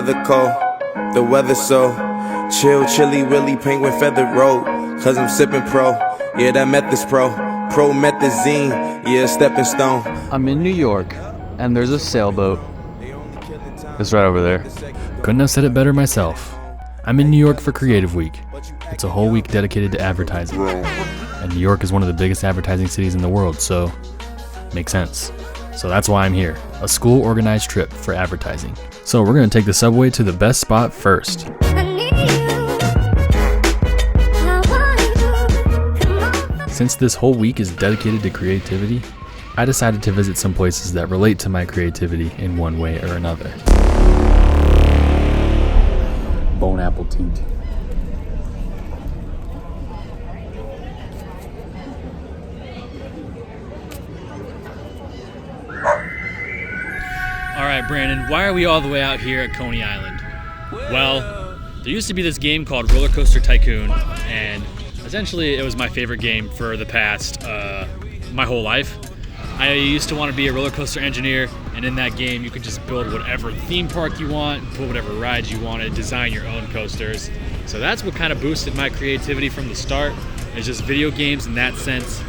weather cold, the weather so chill, chilly, willy, penguin feather road. Cause I'm sipping pro, yeah, that meth is promethazine, yeah, stepping stone. I'm in New York, and there's a sailboat. It's right over there. Couldn't have said it better myself. I'm in New York for Creative Week. It's a whole week dedicated to advertising. And New York is one of the biggest advertising cities in the world, so makes sense. So that's why I'm here, a school organized trip for advertising. So we're gonna take the subway to the best spot first. Since this whole week is dedicated to creativity, I decided to visit some places that relate to my creativity in one way or another. Bone apple teat. Alright, Brandon, why are we all the way out here at Coney Island? Well, there used to be this game called Roller Coaster Tycoon, and essentially it was my favorite game for the past, my whole life. I used to want to be a roller coaster engineer, and in that game you could just build whatever theme park you want, put whatever rides you wanted, design your own coasters. So that's what kind of boosted my creativity from the start. It's just video games in that sense.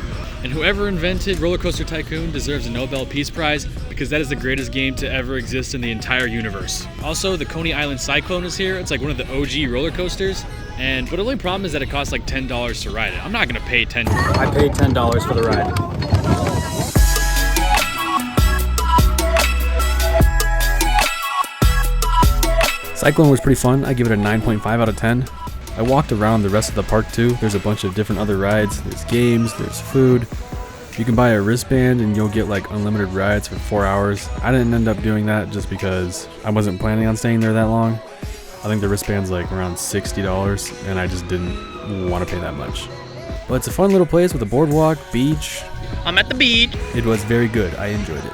And whoever invented Roller Coaster Tycoon deserves a Nobel Peace Prize because that is the greatest game to ever exist in the entire universe. Also, the Coney Island Cyclone is here. It's like one of the OG roller coasters. But the only problem is that it costs like $10 to ride it. I'm not gonna pay $10. I paid $10 for the ride. Cyclone was pretty fun. I give it a 9.5 out of 10. I walked around the rest of the park too. There's a bunch of different other rides. There's games, there's food. You can buy a wristband and you'll get like unlimited rides for 4 hours. I didn't end up doing that just because I wasn't planning on staying there that long. I think the wristband's like around $60 and I just didn't want to pay that much. But it's a fun little place with a boardwalk, beach. I'm at the beach. It was very good. I enjoyed it.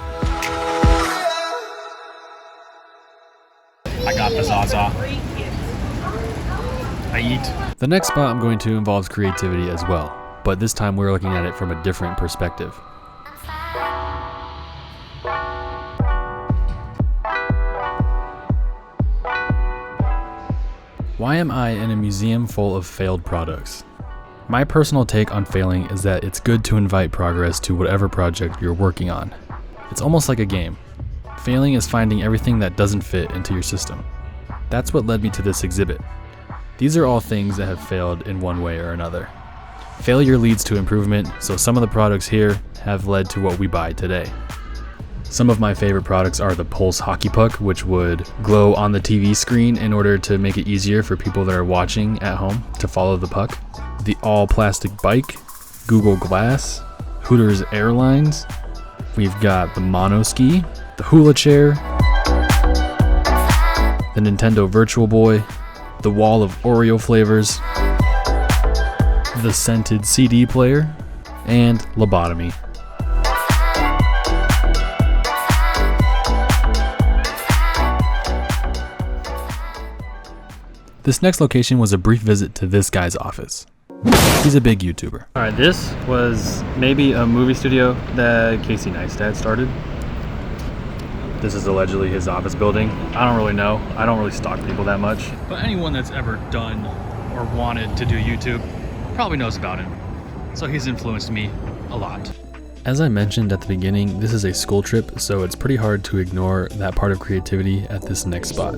I got the Zaza. I eat. The next spot I'm going to involves creativity as well, but this time we're looking at it from a different perspective. Why am I in a museum full of failed products? My personal take on failing is that it's good to invite progress to whatever project you're working on. It's almost like a game. Failing is finding everything that doesn't fit into your system. That's what led me to this exhibit. These are all things that have failed in one way or another. Failure leads to improvement, so some of the products here have led to what we buy today. Some of my favorite products are the Pulse hockey puck, which would glow on the TV screen in order to make it easier for people that are watching at home to follow the puck. The all-plastic bike, Google Glass, Hooters Airlines. We've got the Mono Ski, the Hula Chair, the Nintendo Virtual Boy, the wall of Oreo flavors, the scented CD player, and lobotomy. This next location was a brief visit to this guy's office. He's a big YouTuber. Alright, this was maybe a movie studio that Casey Neistat started. This is allegedly his office building. I don't really know. I don't really stalk people that much. But anyone that's ever done or wanted to do YouTube probably knows about him. So he's influenced me a lot. As I mentioned at the beginning, this is a school trip, so it's pretty hard to ignore that part of creativity at this next spot.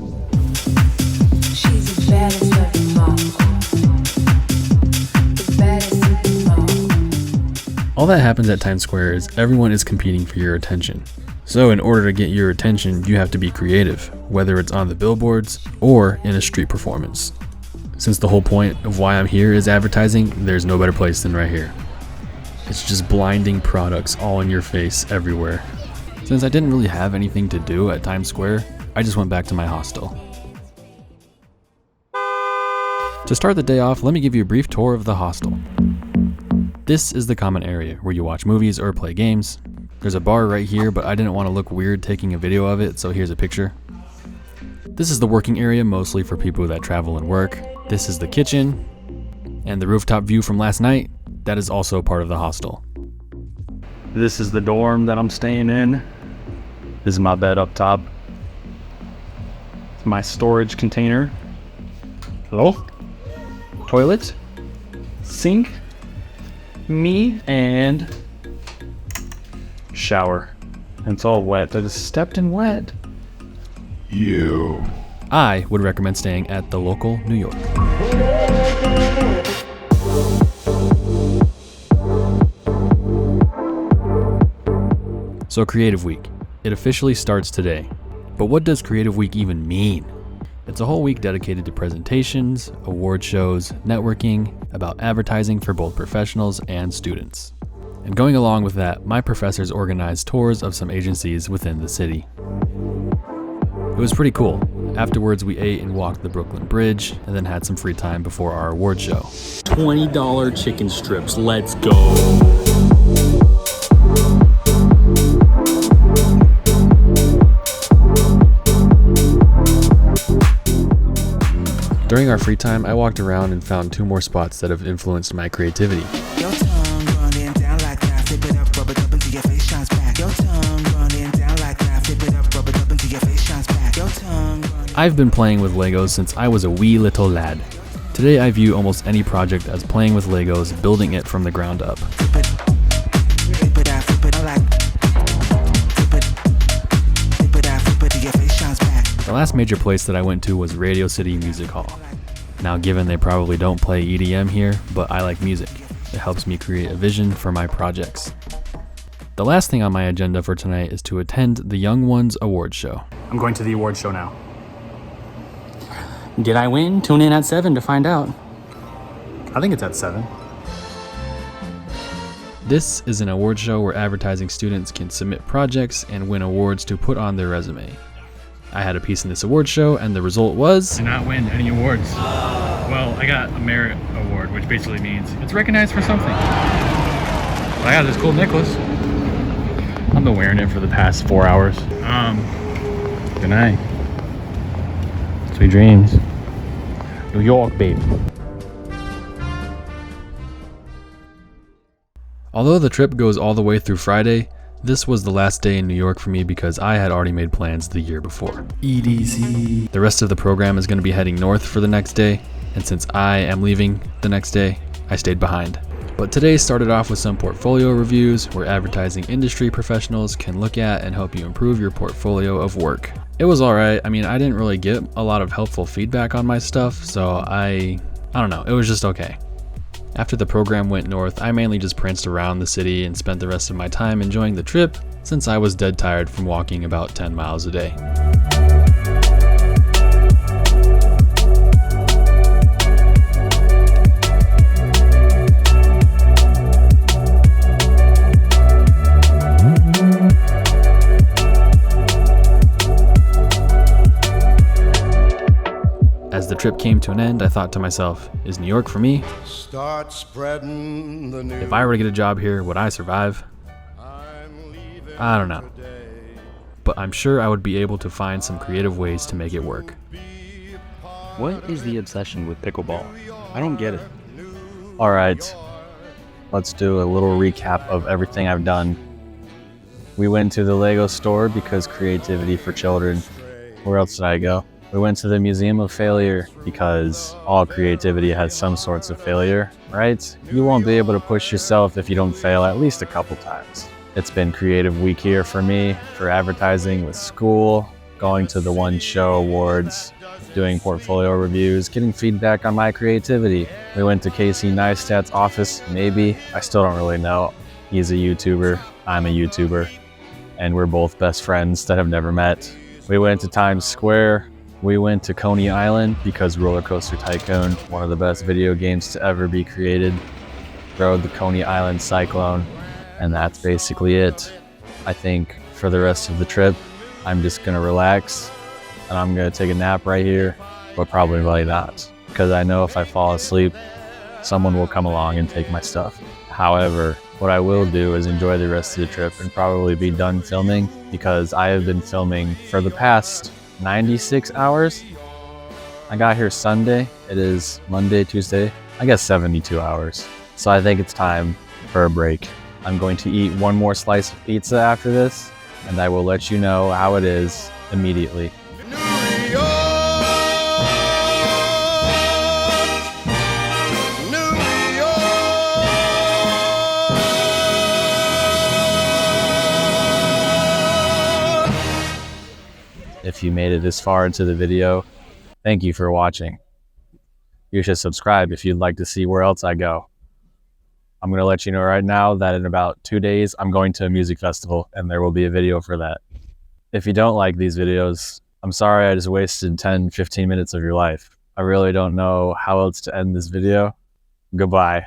She's a jealous looking mom. The baddest looking mom. All that happens at Times Square is everyone is competing for your attention. So in order to get your attention, you have to be creative, whether it's on the billboards or in a street performance. Since the whole point of why I'm here is advertising, there's no better place than right here. It's just blinding products all in your face everywhere. Since I didn't really have anything to do at Times Square, I just went back to my hostel. To start the day off, let me give you a brief tour of the hostel. This is the common area where you watch movies or play games. There's a bar right here, but I didn't want to look weird taking a video of it, so here's a picture. This is the working area, mostly for people that travel and work. This is the kitchen, and the rooftop view from last night, that is also part of the hostel. This is the dorm that I'm staying in. This is my bed up top. It's my storage container. Hello? Toilet, sink, me, and shower. And it's all wet. I just stepped in wet. I would recommend staying at the local New York. So Creative Week. It officially starts today. But what does Creative Week even mean? It's a whole week dedicated to presentations, award shows, networking, about advertising for both professionals and students. And going along with that, my professors organized tours of some agencies within the city. It was pretty cool. Afterwards, we ate and walked the Brooklyn Bridge, and then had some free time before our award show. $20 chicken strips, let's go. During our free time, I walked around and found 2 more spots that have influenced my creativity. Your tongue running down like that, flip it up, rub it up until your face shines back. Your tongue running down like that, flip it up, rub it up until your face shines back. Your tongue running. I've been playing with Legos since I was a wee little lad. Today I view almost any project as playing with Legos, building it from the ground up. Flip it out, flip it out like. Flip it out, flip it till your face shines back. The last major place that I went to was Radio City Music Hall. Now, given they probably don't play EDM here, but I like music. It helps me create a vision for my projects. The last thing on my agenda for tonight is to attend the Young Ones Awards show. I'm going to the award show now. Did I win? Tune in at 7 to find out. I think it's at 7. This is an award show where advertising students can submit projects and win awards to put on their resume. I had a piece in this award show, and the result was... Did not win any awards. Well, I got a merit award, which basically means it's recognized for something. But I got this cool necklace. I've been wearing it for the past 4 hours. Good night. Sweet dreams. New York, babe. Although the trip goes all the way through Friday, this was the last day in New York for me because I had already made plans the year before. EDC. The rest of the program is going to be heading north for the next day, and since I am leaving the next day, I stayed behind. But today started off with some portfolio reviews where advertising industry professionals can look at and help you improve your portfolio of work. It was alright. I mean, I didn't really get a lot of helpful feedback on my stuff, so I don't know, it was just okay. After the program went north, I mainly just pranced around the city and spent the rest of my time enjoying the trip since I was dead tired from walking about 10 miles a day. As the trip came to an end, I thought to myself, is New York for me? Start spreading the news. If I were to get a job here, would I survive? I don't know. But I'm sure I would be able to find some creative ways to make it work. What is the obsession with pickleball? I don't get it. All right, let's do a little recap of everything I've done. We went to the Lego store because creativity for children. Where else did I go? We went to the Museum of Failure because all creativity has some sorts of failure, right? You won't be able to push yourself if you don't fail at least a couple times. It's been Creative Week here for me, for advertising with school, going to the One Show Awards, doing portfolio reviews, getting feedback on my creativity. We went to Casey Neistat's office, maybe. I still don't really know. He's a YouTuber, I'm a YouTuber, and we're both best friends that have never met. We went to Times Square. We went to Coney Island because Roller Coaster Tycoon, one of the best video games to ever be created, rode the Coney Island Cyclone, and that's basically it. I think for the rest of the trip, I'm just gonna relax and I'm gonna take a nap right here, but probably not, because I know if I fall asleep, someone will come along and take my stuff. However, what I will do is enjoy the rest of the trip and probably be done filming because I have been filming for the past 96 hours. I got here Sunday. It is Monday, Tuesday. I guess 72 hours. So I think it's time for a break. I'm going to eat one more slice of pizza after this, and I will let you know how it is immediately. New York. If you made it this far into the video, thank you for watching. You should subscribe if you'd like to see where else I go. I'm going to let you know right now that in about 2 days, I'm going to a music festival and there will be a video for that. If you don't like these videos, I'm sorry I just wasted 10, 15 minutes of your life. I really don't know how else to end this video. Goodbye.